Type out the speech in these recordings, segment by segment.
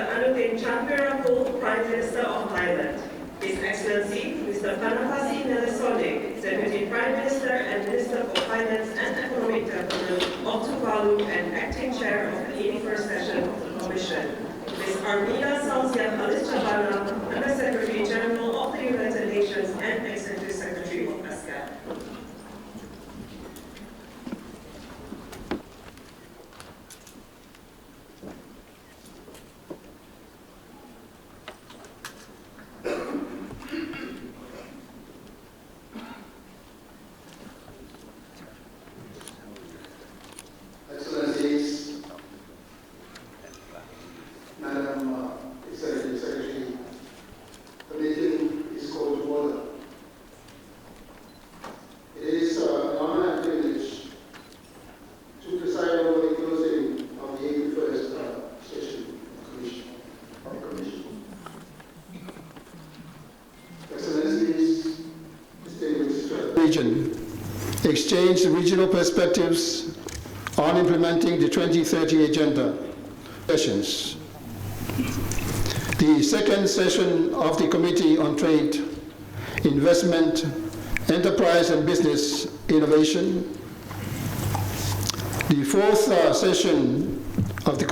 Anutin Chandrapul, Prime Minister of Thailand, His Excellency Mr. Panapasi Nelesonic, Deputy Prime Minister and Minister for Finance and Economic Development of Tuvalu and Acting Chair of the 81st Session of the Commission, Ms. Armina Salsia Halis-Chavana, Under Secretary General of the United Nations and Executive Secretary of ASCAP. Excellencies, Madam Executive Secretary, the meeting is called to order. It is an honor and privilege to preside over the closing of the 81st session of the Commission. Excellencies, distinguished region, exchange regional perspectives on implementing the 2030 Agenda sessions. The second session of the Committee on Trade, Investment, Enterprise and Business Innovation. The fourth session of the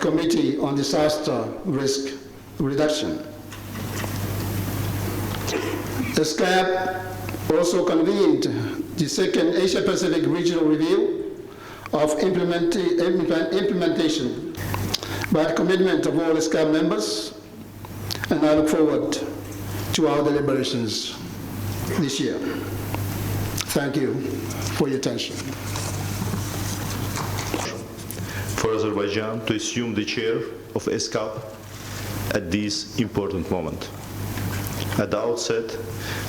Committee on Disaster Risk Reduction. ASCAP also convened the second Asia-Pacific Regional Review of implementation by the commitment of all ASCAP members, and I look forward to our deliberations this year. Thank you for your attention. For Azerbaijan to assume the chair of ASCAP at this important moment. At the outset,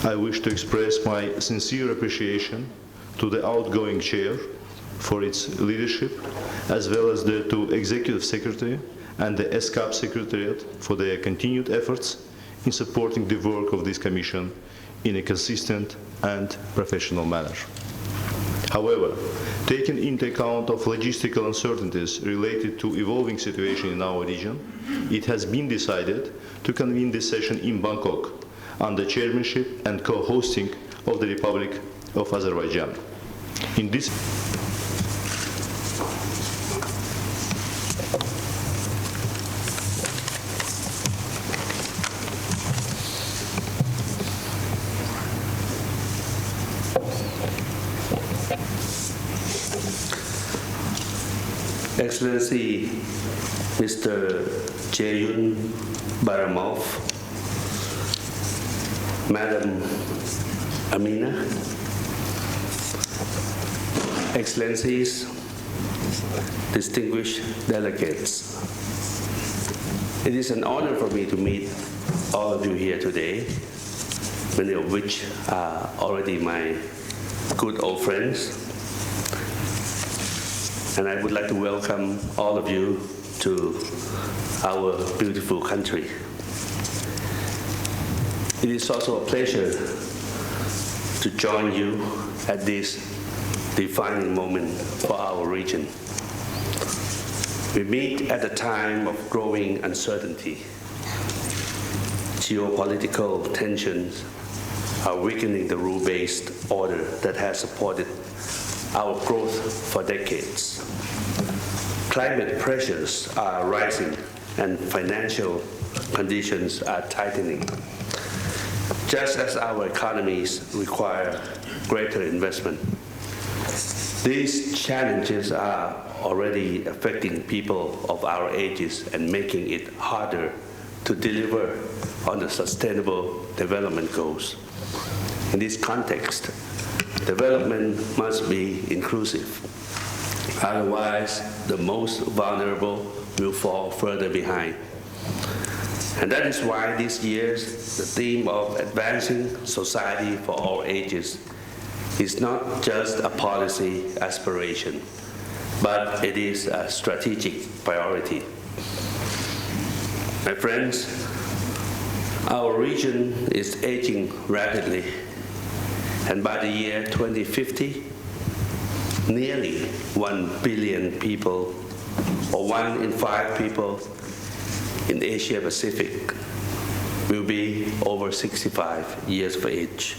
I wish to express my sincere appreciation to the outgoing chair for its leadership, as well as the two Executive Secretary and the ASCAP Secretariat for their continued efforts in supporting the work of this Commission in a consistent and professional manner. However, taking into account of logistical uncertainties related to evolving situation in our region, it has been decided to convene this session in Bangkok under chairmanship and co-hosting of the Republic of Azerbaijan. In this Excellency Mr. Jeyun Baramov, Madam Amina, Excellencies, distinguished delegates, it is an honor for me to meet all of you here today, many of which are already my good old friends. And I would like to welcome all of you to our beautiful country. It is also a pleasure to join you at this defining moment for our region. We meet at a time of growing uncertainty. Geopolitical tensions are weakening the rule-based order that has supported our growth for decades. Climate pressures are rising and financial conditions are tightening. Just as our economies require greater investment, these challenges are already affecting people of our ages and making it harder to deliver on the sustainable development goals. In this context, development must be inclusive. Otherwise, the most vulnerable will fall further behind. And that is why this year's the theme of advancing society for all ages is not just a policy aspiration, but it is a strategic priority. My friends, our region is aging rapidly, and by the year 2050, nearly 1 billion people, or 1 in 5 people, in Asia Pacific will be over 65 years of age.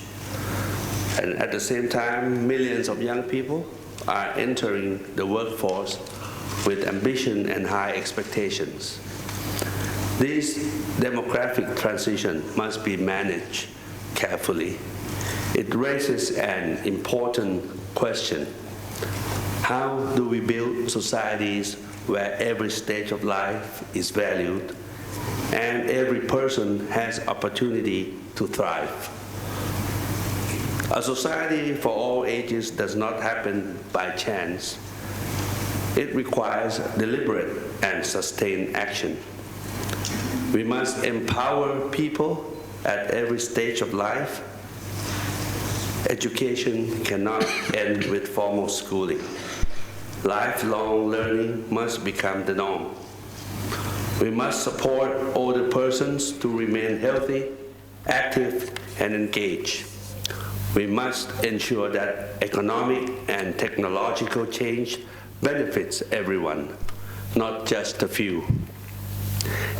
And at the same time, millions of young people are entering the workforce with ambition and high expectations. This demographic transition must be managed carefully. It raises an important question. How do we build societies where every stage of life is valued and every person has opportunity to thrive? A society for all ages does not happen by chance. It requires deliberate and sustained action. We must empower people at every stage of life. Education cannot end with formal schooling. Lifelong learning must become the norm. We must support older persons to remain healthy, active, and engaged. We must ensure that economic and technological change benefits everyone, not just a few.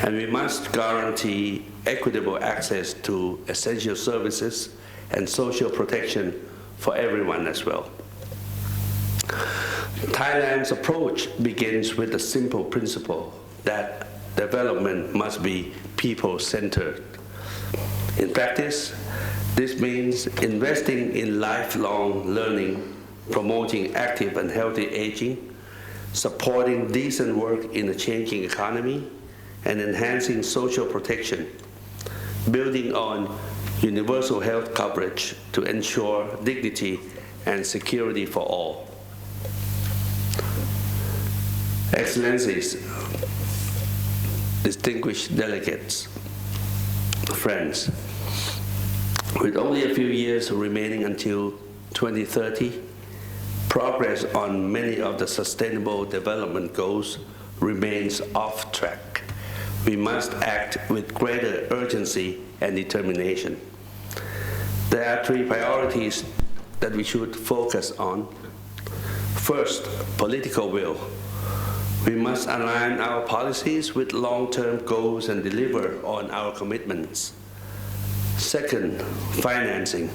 And we must guarantee equitable access to essential services and social protection for everyone as well. Thailand's approach begins with a simple principle that development must be people-centered. In practice, this means investing in lifelong learning, promoting active and healthy aging, supporting decent work in a changing economy, and enhancing social protection, building on universal health coverage to ensure dignity and security for all. Excellencies, distinguished delegates, friends, with only a few years remaining until 2030, progress on many of the Sustainable Development Goals remains off track. We must act with greater urgency and determination. There are three priorities that we should focus on. First, political will. We must align our policies with long-term goals and deliver on our commitments. Second, financing.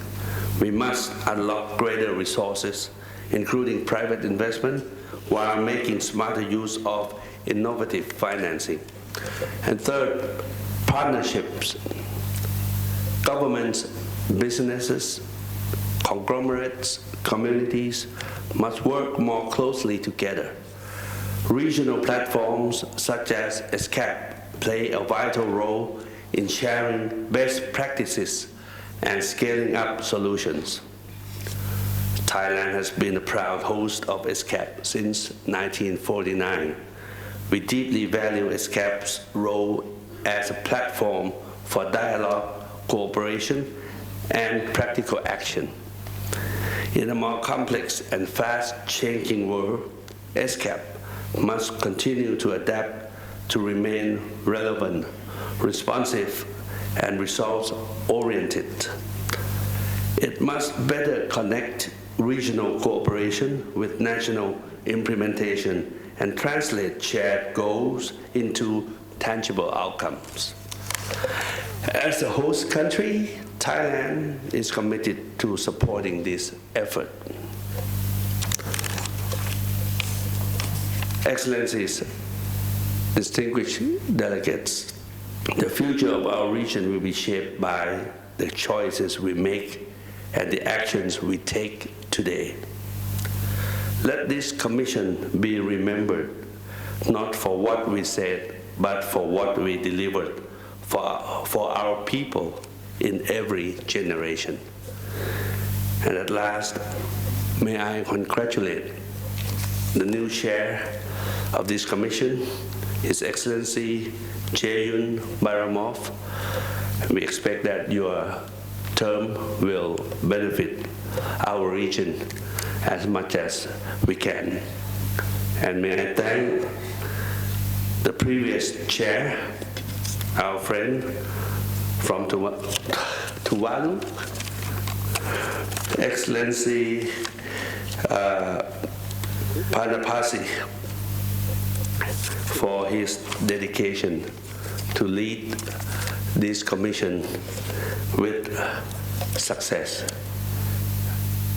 We must unlock greater resources, including private investment, while making smarter use of innovative financing. And third, partnerships. Governments, businesses, conglomerates, communities must work more closely together. Regional platforms such as ESCAP play a vital role in sharing best practices and scaling up solutions. Thailand has been a proud host of ESCAP since 1949. We deeply value ESCAP's role as a platform for dialogue, cooperation, and practical action. In a more complex and fast-changing world, ESCAP must continue to adapt to remain relevant, responsive, and results-oriented. It must better connect regional cooperation with national implementation and translate shared goals into tangible outcomes. As a host country, Thailand is committed to supporting this effort. Excellencies, distinguished delegates, the future of our region will be shaped by the choices we make and the actions we take today. Let this commission be remembered, not for what we said, but for what we delivered for our people in every generation. And at last, may I congratulate the new chair of this commission, His Excellency Jae-yun Baramov. We expect that your term will benefit our region as much as we can. And may I thank the previous chair, our friend from Tuvalu, Excellency Panapasi, for his dedication to lead this commission with success.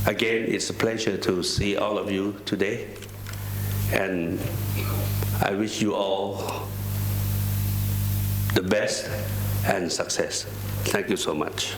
Again, it's a pleasure to see all of you today, and I wish you all the best and success. Thank you so much.